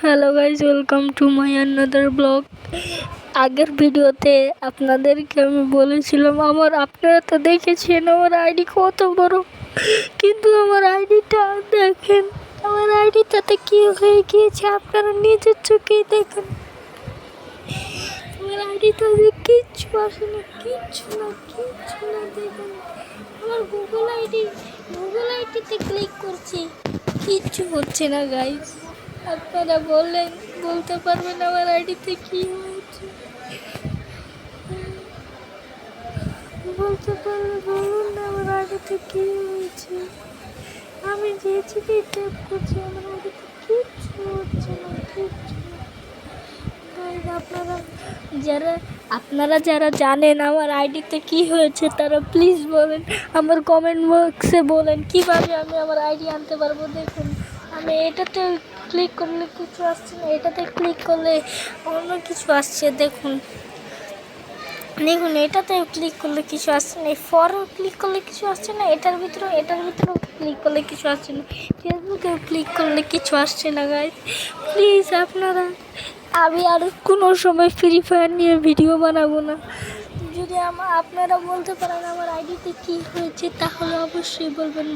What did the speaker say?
Hello guys, welcome to my another blog. আগের ভিডিওতে আপনাদেরকে আমি বলেছিলাম আপনারা তো দেখেছেন আমার আইডি কত বড়, কিন্তু আমার আইডিটা দেখেন, আমার আইডিটাতে কি হয়ে গিয়েছে আপনারা নিজের চোখেই দেখেন। আমার আইডিটা কিচ্ছু আসে না, কিচ্ছু না দেখেন। আমার গুগল আইডিতে ক্লিক করছি, কিচ্ছু হচ্ছে না গাইজ। আপনারা বলতে পারবেন আমার আইডিতে কি হয়েছে? বলতে পারলে বলুন না আমার আইডিতে কি হয়েছে। আমি যেছি কি ট্যাপ করছি, আমার আইডিতে কিচ্ছু হচ্ছে না, কিচ্ছু। আপনারা যারা জানেন আমার আইডিতে কি হয়েছে তারা প্লিজ বলেন, আমার কমেন্ট বক্সে বলেন কিভাবে আমি আমার আইডি আনতে পারবো। দেখুন, আমি এটাতে ক্লিক করলে কিছু আসছে না, এটাতে ক্লিক করলে অন্য কিছু আসছে। দেখুন এটাতে ক্লিক করলে কিছু আসছে না, ফরও ক্লিক করলে কিছু আসছে না, এটার ভিতরেও ক্লিক করলে কিছু আসছে না, ফেসবুকেও ক্লিক করলে কিছু আসছে না। গাইজ প্লিজ আপনারা, আমি আর কোনো সময় ফ্রি ফায়ার নিয়ে ভিডিও বানাবো না। যদি আপনারা বলতে পারেন আমার আইডিতে কি হয়েছে তাহলে অবশ্যই বলবেন।